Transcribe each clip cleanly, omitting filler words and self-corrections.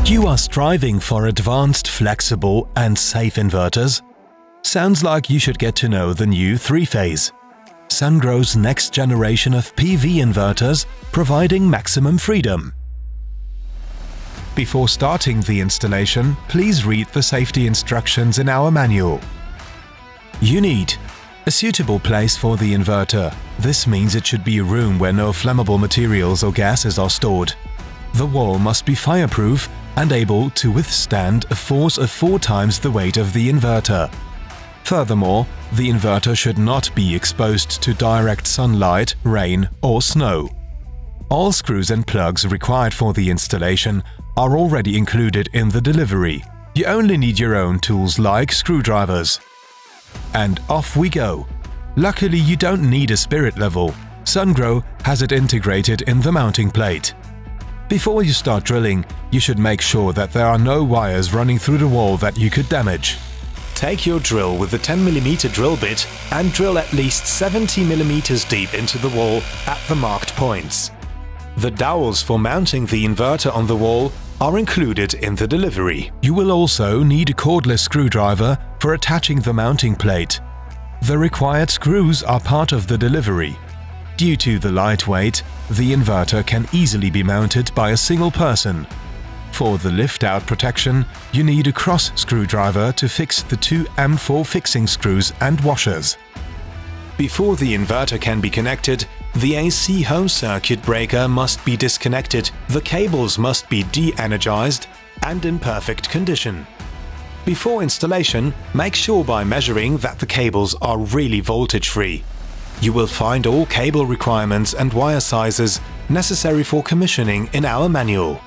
You are striving for advanced, flexible and safe inverters? Sounds like you should get to know the new 3-phase. Sungrow's next generation of PV inverters, providing maximum freedom. Before starting the installation, please read the safety instructions in our manual. You need a suitable place for the inverter. This means it should be a room where no flammable materials or gases are stored. The wall must be fireproof and able to withstand a force of 4 times the weight of the inverter. Furthermore, the inverter should not be exposed to direct sunlight, rain or snow. All screws and plugs required for the installation are already included in the delivery. You only need your own tools like screwdrivers. And off we go! Luckily, you don't need a spirit level. Sungrow has it integrated in the mounting plate. Before you start drilling, you should make sure that there are no wires running through the wall that you could damage. Take your drill with the 10mm drill bit and drill at least 70mm deep into the wall at the marked points. The dowels for mounting the inverter on the wall are included in the delivery. You will also need a cordless screwdriver for attaching the mounting plate. The required screws are part of the delivery. Due to the light weight, the inverter can easily be mounted by a single person. For the lift-out protection, you need a cross screwdriver to fix the 2 M4 fixing screws and washers. Before the inverter can be connected, the AC home circuit breaker must be disconnected, the cables must be de-energized and in perfect condition. Before installation, make sure by measuring that the cables are really voltage-free. You will find all cable requirements and wire sizes necessary for commissioning in our manual.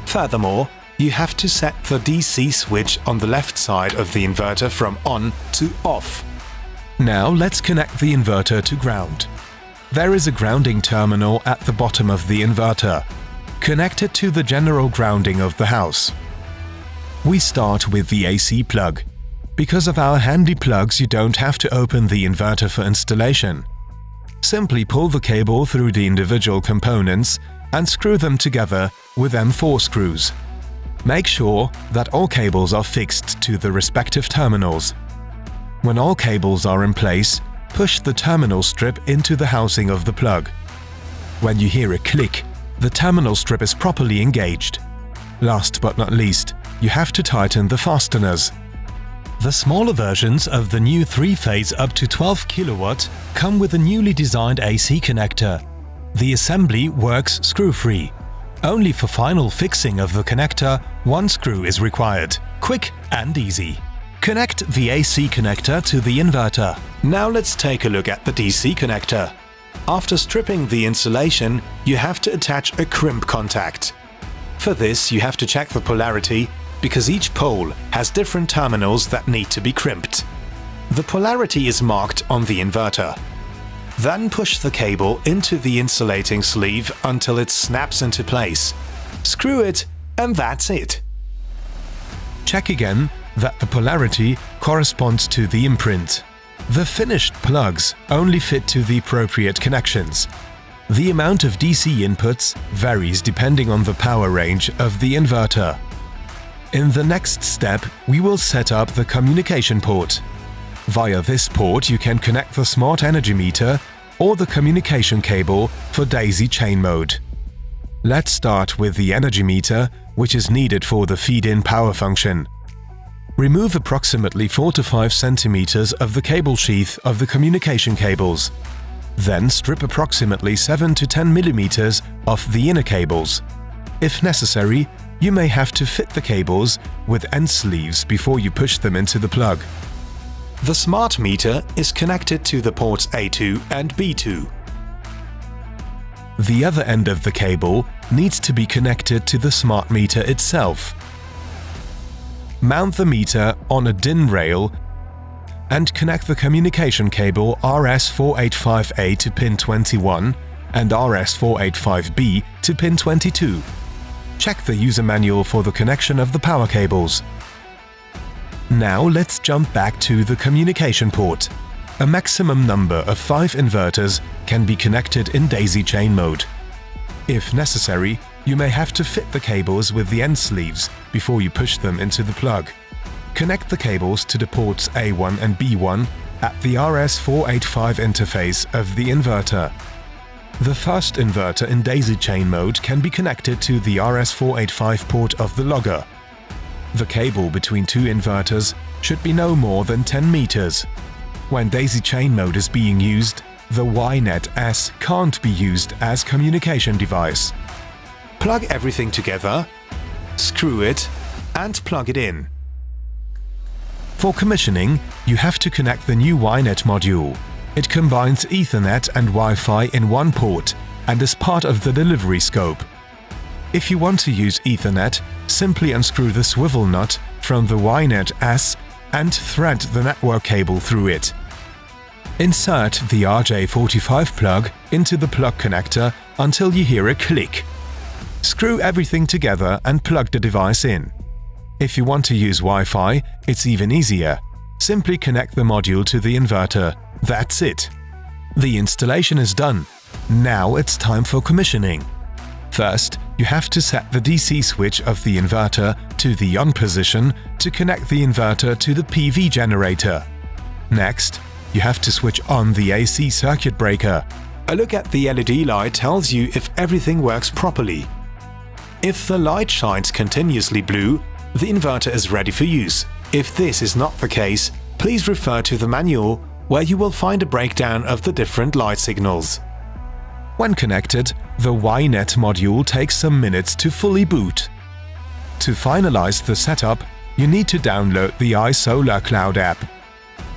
Furthermore, you have to set the DC switch on the left side of the inverter from on to off. Now let's connect the inverter to ground. There is a grounding terminal at the bottom of the inverter, connected to the general grounding of the house. We start with the AC plug. Because of our handy plugs, you don't have to open the inverter for installation. Simply pull the cable through the individual components and screw them together with M4 screws. Make sure that all cables are fixed to the respective terminals. When all cables are in place, push the terminal strip into the housing of the plug. When you hear a click, the terminal strip is properly engaged. Last but not least, you have to tighten the fasteners. The smaller versions of the new 3-phase up to 12 kW come with a newly designed AC connector. The assembly works screw-free. Only for final fixing of the connector, 1 screw is required. Quick and easy. Connect the AC connector to the inverter. Now let's take a look at the DC connector. After stripping the insulation, you have to attach a crimp contact. For this, you have to check the polarity, because each pole has different terminals that need to be crimped. The polarity is marked on the inverter. Then push the cable into the insulating sleeve until it snaps into place. Screw it, and that's it. Check again that the polarity corresponds to the imprint. The finished plugs only fit to the appropriate connections. The amount of DC inputs varies depending on the power range of the inverter. In the next step, we will set up the communication port. Via this port, you can connect the smart energy meter or the communication cable for daisy chain mode. Let's start with the energy meter, which is needed for the feed-in power function. Remove approximately 4 to 5 centimeters of the cable sheath of the communication cables. Then strip approximately 7 to 10 millimeters off the inner cables. If necessary, you may have to fit the cables with end sleeves before you push them into the plug. The smart meter is connected to the ports A2 and B2. The other end of the cable needs to be connected to the smart meter itself. Mount the meter on a DIN rail and connect the communication cable RS485A to pin 21 and RS485B to pin 22. Check the user manual for the connection of the power cables. Now let's jump back to the communication port. A maximum number of 5 inverters can be connected in daisy chain mode. If necessary, You may have to fit the cables with the end sleeves before you push them into the plug. Connect the cables to the ports A1 and B1 at the RS485 interface of the inverter. The first inverter in daisy chain mode can be connected to the RS485 port of the logger. The cable between two inverters should be no more than 10 meters. When daisy chain mode is being used, the YNET-S can't be used as communication device. Plug everything together, screw it, and plug it in. For commissioning, you have to connect the new YNET module. It combines Ethernet and Wi-Fi in one port and is part of the delivery scope. If you want to use Ethernet, simply unscrew the swivel nut from the YNET-S and thread the network cable through it. Insert the RJ45 plug into the plug connector until you hear a click. Screw everything together and plug the device in. If you want to use Wi-Fi, it's even easier. Simply connect the module to the inverter. That's it. The installation is done. Now it's time for commissioning. First, you have to set the DC switch of the inverter to the on position to connect the inverter to the PV generator. Next, you have to switch on the AC circuit breaker. A look at the LED light tells you if everything works properly. If the light shines continuously blue, the inverter is ready for use. If this is not the case, please refer to the manual where you will find a breakdown of the different light signals. When connected, the YNET module takes some minutes to fully boot. To finalize the setup, you need to download the iSolar Cloud app.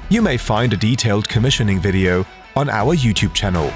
You may find a detailed commissioning video on our YouTube channel.